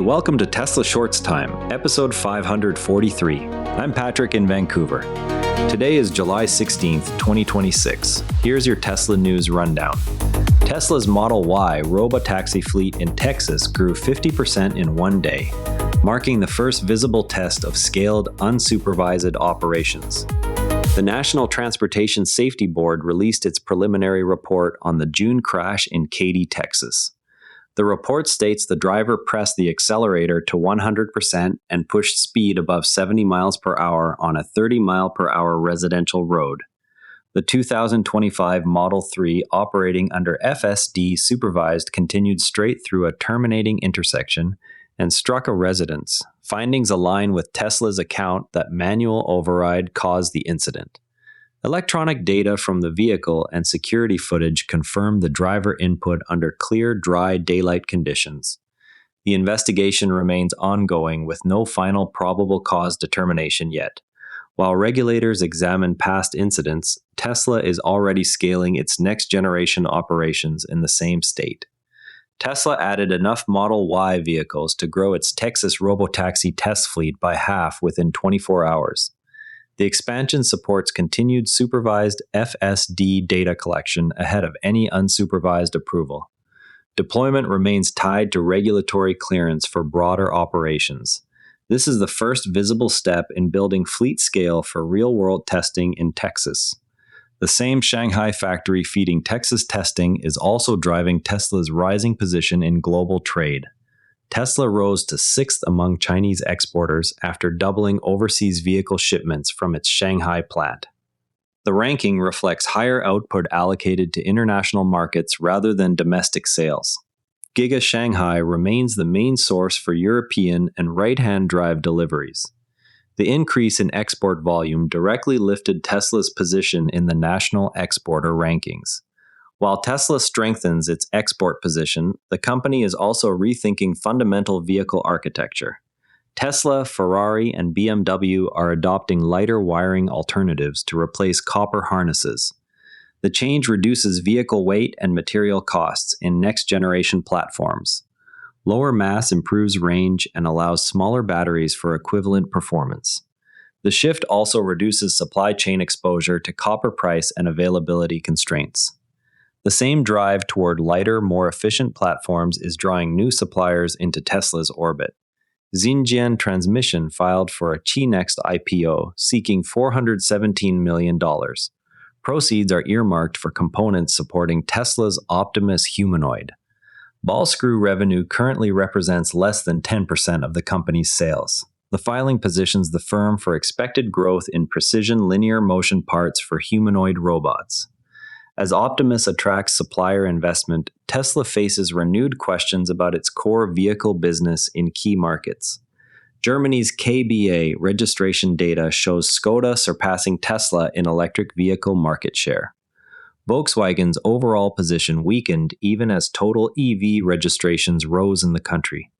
welcome to Tesla Shorts Time, episode 543. I'm Patrick in Vancouver. Today is July 16th, 2026. Here's your Tesla news rundown. Tesla's Model Y robotaxi fleet in Texas grew 50% in one day, marking the first visible test of scaled, unsupervised operations. The National Transportation Safety Board released its preliminary report on the June crash in Katy, Texas. The report states the driver pressed the accelerator to 100% and pushed speed above 70 miles per hour on a 30 mile per hour residential road. The 2025 Model 3 operating under FSD supervised continued straight through a terminating intersection and struck a residence. Findings align with Tesla's account that manual override caused the incident. Electronic data from the vehicle and security footage confirm the driver input under clear, dry daylight conditions. The investigation remains ongoing with no final probable cause determination yet. While regulators examine past incidents, Tesla is already scaling its next-generation operations in the same state. Tesla added enough Model Y vehicles to grow its Texas robotaxi test fleet by half within 24 hours. The expansion supports continued supervised FSD data collection ahead of any unsupervised approval. Deployment remains tied to regulatory clearance for broader operations. This is the first visible step in building fleet scale for real-world testing in Texas. The same Shanghai factory feeding Texas testing is also driving Tesla's rising position in global trade. Tesla rose to 6th among Chinese exporters after doubling overseas vehicle shipments from its Shanghai plant. The ranking reflects higher output allocated to international markets rather than domestic sales. Giga Shanghai remains the main source for European and right-hand drive deliveries. The increase in export volume directly lifted Tesla's position in the national exporter rankings. While Tesla strengthens its export position, the company is also rethinking fundamental vehicle architecture. Tesla, Ferrari, and BMW are adopting lighter wiring alternatives to replace copper harnesses. The change reduces vehicle weight and material costs in next-generation platforms. Lower mass improves range and allows smaller batteries for equivalent performance. The shift also reduces supply chain exposure to copper price and availability constraints. The same drive toward lighter, more efficient platforms is drawing new suppliers into Tesla's orbit. Xinjiang Transmission filed for a Chi-Next IPO, seeking $417 million. Proceeds are earmarked for components supporting Tesla's Optimus humanoid. Ball screw revenue currently represents less than 10% of the company's sales. The filing positions the firm for expected growth in precision linear motion parts for humanoid robots. As Optimus attracts supplier investment, Tesla faces renewed questions about its core vehicle business in key markets. Germany's KBA registration data shows Škoda surpassing Tesla in electric vehicle market share. Volkswagen's overall position weakened even as total EV registrations rose in the country.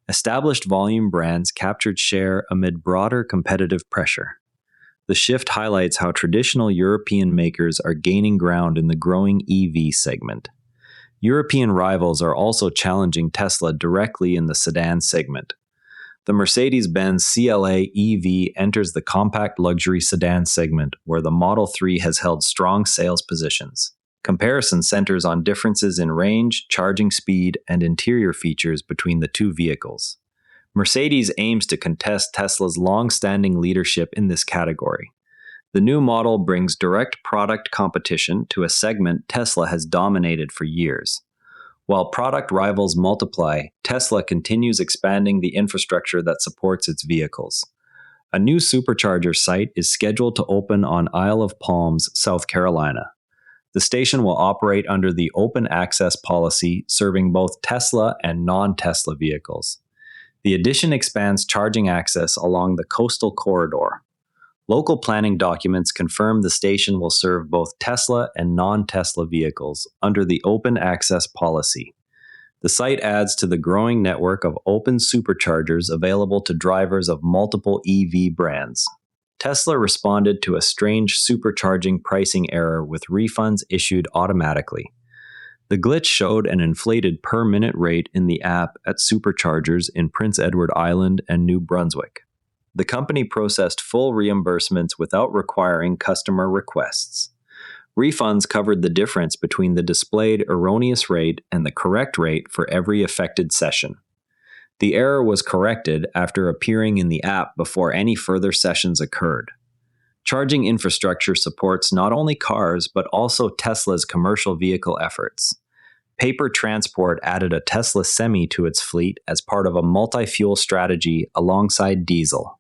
Established volume brands captured share amid broader competitive pressure. The shift highlights how traditional European makers are gaining ground in the growing EV segment. European rivals are also challenging Tesla directly in the sedan segment. The Mercedes-Benz CLA EV enters the compact luxury sedan segment, where the Model 3 has held strong sales positions. Comparison centers on differences in range, charging speed, and interior features between the two vehicles. Mercedes aims to contest Tesla's long-standing leadership in this category. The new model brings direct product competition to a segment Tesla has dominated for years. While product rivals multiply, Tesla continues expanding the infrastructure that supports its vehicles. A new supercharger site is scheduled to open on Isle of Palms, South Carolina. The station will operate under the open access policy, serving both Tesla and non-Tesla vehicles. The addition expands charging access along the coastal corridor. Local planning documents confirm the station will serve both Tesla and non-Tesla vehicles under the open access policy. The site adds to the growing network of open superchargers available to drivers of multiple EV brands. Tesla responded to a strange supercharging pricing error with refunds issued automatically. The glitch showed an inflated per-minute rate in the app at superchargers in Prince Edward Island and New Brunswick. The company processed full reimbursements without requiring customer requests. Refunds covered the difference between the displayed erroneous rate and the correct rate for every affected session. The error was corrected after appearing in the app before any further sessions occurred. Charging infrastructure supports not only cars but also Tesla's commercial vehicle efforts. Paper Transport added a Tesla Semi to its fleet as part of a multi-fuel strategy alongside diesel.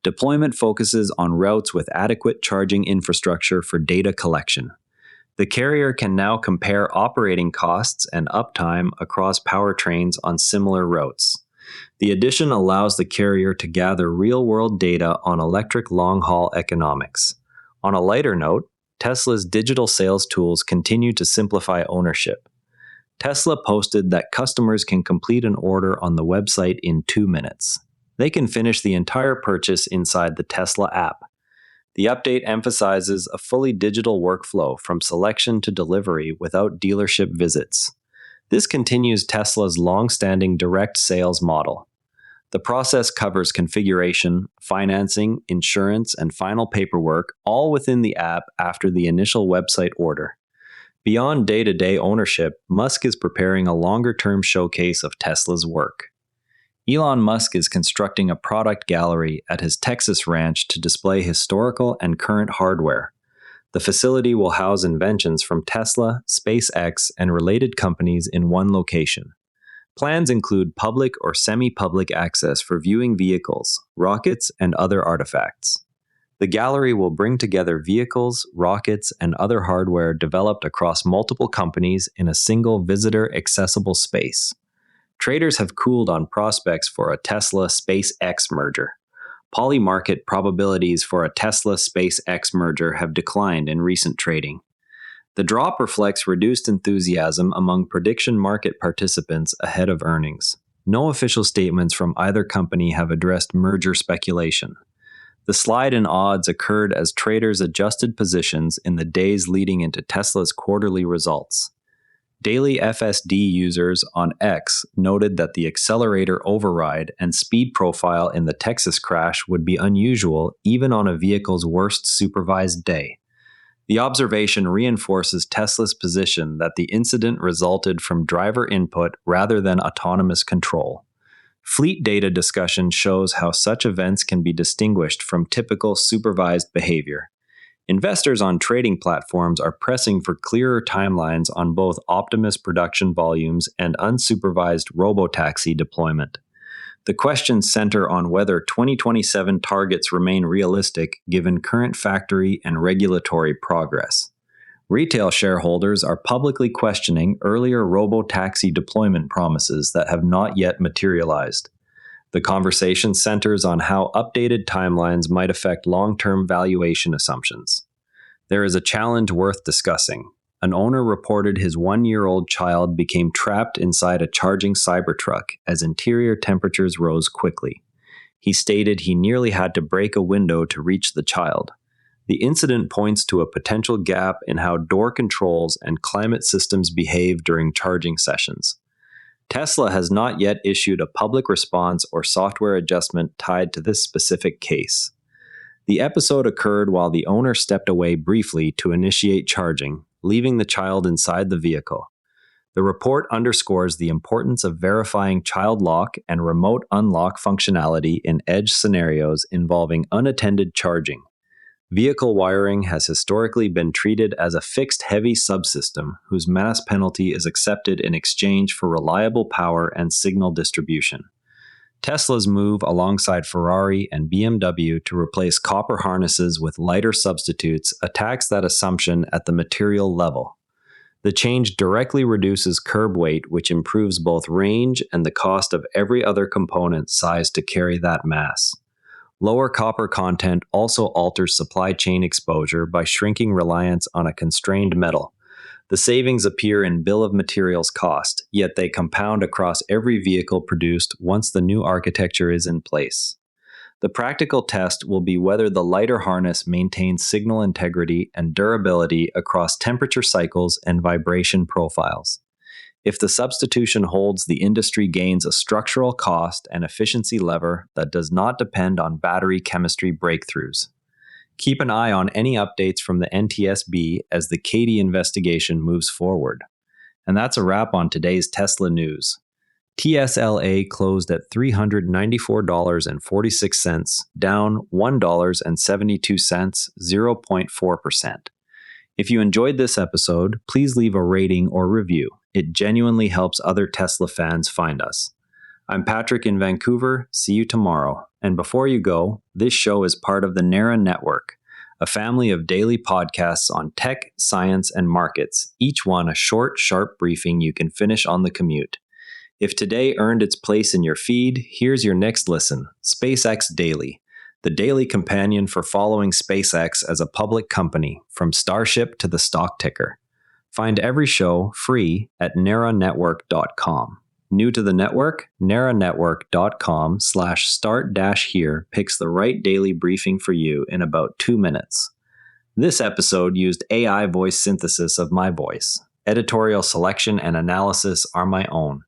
Deployment focuses on routes with adequate charging infrastructure for data collection. The carrier can now compare operating costs and uptime across powertrains on similar routes. The addition allows the carrier to gather real-world data on electric long-haul economics. On a lighter note, Tesla's digital sales tools continue to simplify ownership. Tesla posted that customers can complete an order on the website in 2 minutes. They can finish the entire purchase inside the Tesla app. The update emphasizes a fully digital workflow from selection to delivery without dealership visits. This continues Tesla's long-standing direct sales model. The process covers configuration, financing, insurance, and final paperwork, all within the app after the initial website order. Beyond day-to-day ownership, Musk is preparing a longer-term showcase of Tesla's work. Elon Musk is constructing a product gallery at his Texas ranch to display historical and current hardware. The facility will house inventions from Tesla, SpaceX, and related companies in one location. Plans include public or semi-public access for viewing vehicles, rockets, and other artifacts. The gallery will bring together vehicles, rockets, and other hardware developed across multiple companies in a single visitor-accessible space. Traders have cooled on prospects for a Tesla-SpaceX merger. Polymarket probabilities for a Tesla-SpaceX merger have declined in recent trading. The drop reflects reduced enthusiasm among prediction market participants ahead of earnings. No official statements from either company have addressed merger speculation. The slide in odds occurred as traders adjusted positions in the days leading into Tesla's quarterly results. Daily FSD users on X noted that the accelerator override and speed profile in the Texas crash would be unusual even on a vehicle's worst supervised day. The observation reinforces Tesla's position that the incident resulted from driver input rather than autonomous control. Fleet data discussion shows how such events can be distinguished from typical supervised behavior. Investors on trading platforms are pressing for clearer timelines on both Optimus production volumes and unsupervised robotaxi deployment. The questions center on whether 2027 targets remain realistic given current factory and regulatory progress. Retail shareholders are publicly questioning earlier robotaxi deployment promises that have not yet materialized. The conversation centers on how updated timelines might affect long-term valuation assumptions. There is a challenge worth discussing. An owner reported his 1-year-old child became trapped inside a charging Cybertruck as interior temperatures rose quickly. He stated he nearly had to break a window to reach the child. The incident points to a potential gap in how door controls and climate systems behave during charging sessions. Tesla has not yet issued a public response or software adjustment tied to this specific case. The episode occurred while the owner stepped away briefly to initiate charging, leaving the child inside the vehicle. The report underscores the importance of verifying child lock and remote unlock functionality in edge scenarios involving unattended charging. Vehicle wiring has historically been treated as a fixed heavy subsystem whose mass penalty is accepted in exchange for reliable power and signal distribution. Tesla's move alongside Ferrari and BMW to replace copper harnesses with lighter substitutes attacks that assumption at the material level. The change directly reduces curb weight, which improves both range and the cost of every other component sized to carry that mass. Lower copper content also alters supply chain exposure by shrinking reliance on a constrained metal. The savings appear in bill of materials cost, yet they compound across every vehicle produced once the new architecture is in place. The practical test will be whether the lighter harness maintains signal integrity and durability across temperature cycles and vibration profiles. If the substitution holds, the industry gains a structural cost and efficiency lever that does not depend on battery chemistry breakthroughs. Keep an eye on any updates from the NTSB as the Katie investigation moves forward. And that's a wrap on today's Tesla news. TSLA closed at $394.46, down $1.72, 0.4%. If you enjoyed this episode, please leave a rating or review. It genuinely helps other Tesla fans find us. I'm Patrick in Vancouver. See you tomorrow. And before you go, this show is part of the NARA Network, a family of daily podcasts on tech, science, and markets, each one a short, sharp briefing you can finish on the commute. If today earned its place in your feed, here's your next listen, SpaceX Daily, the daily companion for following SpaceX as a public company, from Starship to the stock ticker. Find every show free at naranetwork.com. New to the network? naranetwork.com/start-here picks the right daily briefing for you in about 2 minutes. This episode used AI voice synthesis of my voice. Editorial selection and analysis are my own.